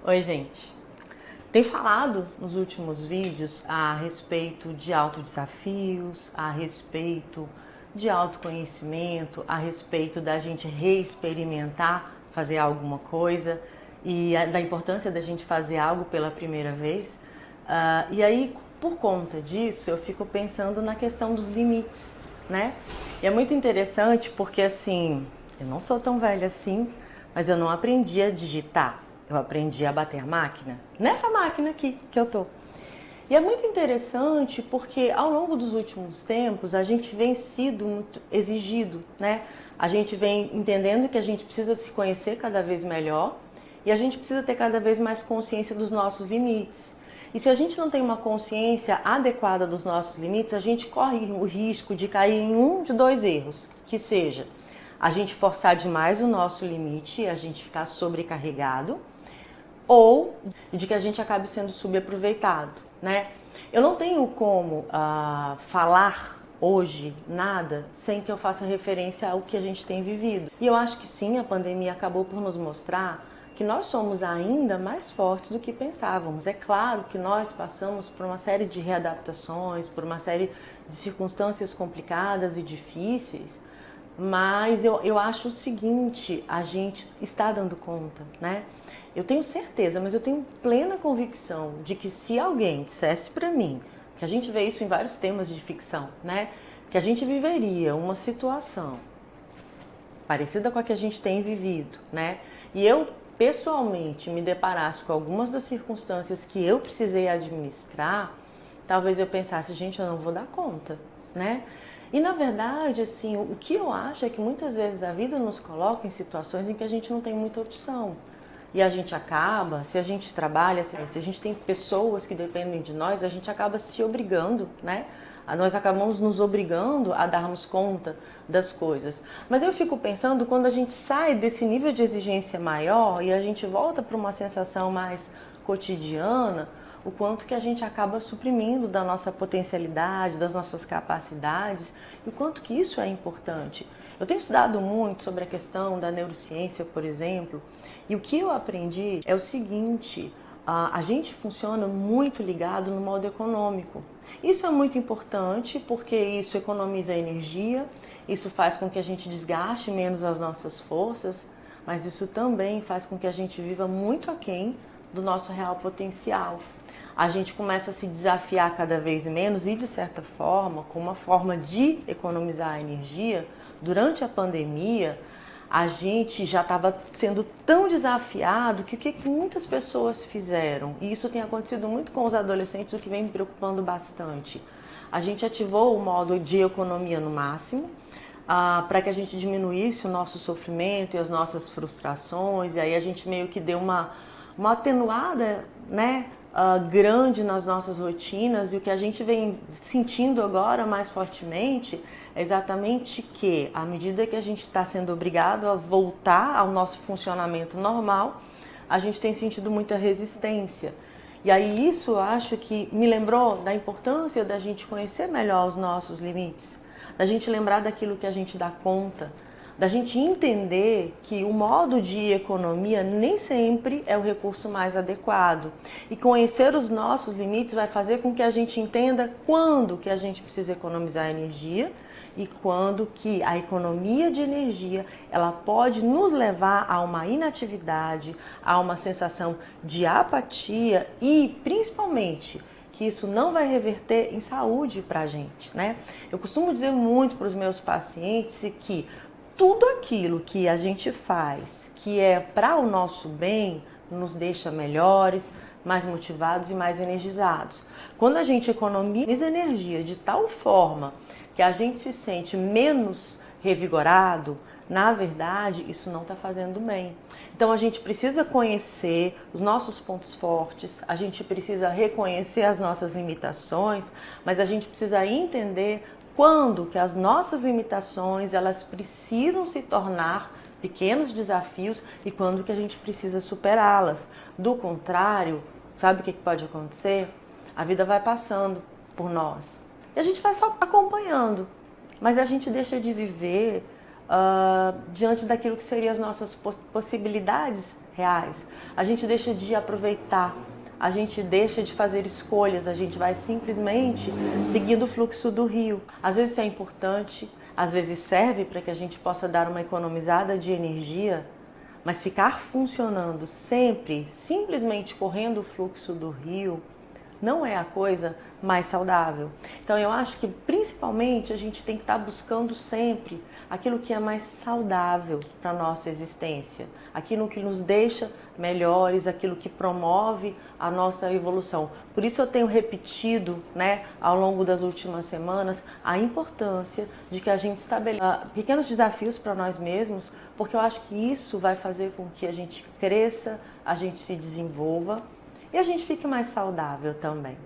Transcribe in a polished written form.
Oi, gente. Tem falado nos últimos vídeos a respeito de autodesafios, a respeito de autoconhecimento, a respeito da gente reexperimentar, fazer alguma coisa e da importância da gente fazer algo pela primeira vez. E aí, por conta disso, eu fico pensando na questão dos limites, né? E é muito interessante porque, assim, eu não sou tão velha assim, mas eu não aprendi a digitar. Eu aprendi a bater a máquina, nessa máquina aqui que eu tô. E é muito interessante porque ao longo dos últimos tempos a gente vem sido muito exigido, né? A gente vem entendendo que a gente precisa se conhecer cada vez melhor e a gente precisa ter cada vez mais consciência dos nossos limites. E se a gente não tem uma consciência adequada dos nossos limites, a gente corre o risco de cair em um de dois erros, que seja a gente forçar demais o nosso limite, a gente ficar sobrecarregado, ou de que a gente acabe sendo subaproveitado, né? Eu não tenho como falar hoje nada sem que eu faça referência ao que a gente tem vivido. E eu acho que sim, a pandemia acabou por nos mostrar que nós somos ainda mais fortes do que pensávamos. É claro que nós passamos por uma série de readaptações, por uma série de circunstâncias complicadas e difíceis, mas eu acho o seguinte, a gente está dando conta, né? Eu tenho certeza, mas eu tenho plena convicção de que se alguém dissesse para mim, que a gente vê isso em vários temas de ficção, né? Que a gente viveria uma situação parecida com a que a gente tem vivido, né? E eu pessoalmente me deparasse com algumas das circunstâncias que eu precisei administrar, talvez eu pensasse, gente, eu não vou dar conta, né? E na verdade, assim, o que eu acho é que muitas vezes a vida nos coloca em situações em que a gente não tem muita opção. E a gente acaba, se a gente trabalha, se a gente tem pessoas que dependem de nós, a gente acaba se obrigando, né? Nós acabamos nos obrigando a darmos conta das coisas. Mas eu fico pensando, quando a gente sai desse nível de exigência maior e a gente volta para uma sensação mais cotidiana, o quanto que a gente acaba suprimindo da nossa potencialidade, das nossas capacidades, e o quanto que isso é importante. Eu tenho estudado muito sobre a questão da neurociência, por exemplo, e o que eu aprendi é o seguinte: a gente funciona muito ligado no modo econômico. Isso é muito importante porque isso economiza energia, isso faz com que a gente desgaste menos as nossas forças, mas isso também faz com que a gente viva muito aquém do nosso real potencial. A gente começa a se desafiar cada vez menos e, de certa forma, com uma forma de economizar energia, durante a pandemia, a gente já estava sendo tão desafiado que o que muitas pessoas fizeram, e isso tem acontecido muito com os adolescentes, o que vem me preocupando bastante. A gente ativou o modo de economia no máximo, para que a gente diminuísse o nosso sofrimento e as nossas frustrações, e aí a gente meio que deu uma atenuada, né, grande nas nossas rotinas, e o que a gente vem sentindo agora mais fortemente é exatamente que, à medida que a gente está sendo obrigado a voltar ao nosso funcionamento normal, a gente tem sentido muita resistência. E aí isso eu acho que me lembrou da importância da gente conhecer melhor os nossos limites, da gente lembrar daquilo que a gente dá conta, da gente entender que o modo de economia nem sempre é o recurso mais adequado. E conhecer os nossos limites vai fazer com que a gente entenda quando que a gente precisa economizar energia e quando que a economia de energia ela pode nos levar a uma inatividade, a uma sensação de apatia e, principalmente, que isso não vai reverter em saúde para a gente, né? Eu costumo dizer muito para os meus pacientes que tudo aquilo que a gente faz, que é para o nosso bem, nos deixa melhores, mais motivados e mais energizados. Quando a gente economiza energia de tal forma que a gente se sente menos revigorado, na verdade, isso não está fazendo bem. Então a gente precisa conhecer os nossos pontos fortes, a gente precisa reconhecer as nossas limitações, mas a gente precisa entender quando que as nossas limitações elas precisam se tornar pequenos desafios e quando que a gente precisa superá-las. Do contrário, sabe o que pode acontecer? A vida vai passando por nós e a gente vai só acompanhando, mas a gente deixa de viver diante daquilo que seriam as nossas possibilidades reais, a gente deixa de aproveitar, a gente deixa de fazer escolhas, a gente vai simplesmente seguindo o fluxo do rio. Às vezes isso é importante, às vezes serve para que a gente possa dar uma economizada de energia, mas ficar funcionando sempre, simplesmente correndo o fluxo do rio, não é a coisa mais saudável. Então eu acho que principalmente a gente tem que estar buscando sempre aquilo que é mais saudável para a nossa existência, aquilo que nos deixa melhores, aquilo que promove a nossa evolução. Por isso eu tenho repetido, ao longo das últimas semanas, a importância de que a gente estabeleça pequenos desafios para nós mesmos, porque eu acho que isso vai fazer com que a gente cresça, a gente se desenvolva e a gente fique mais saudável também.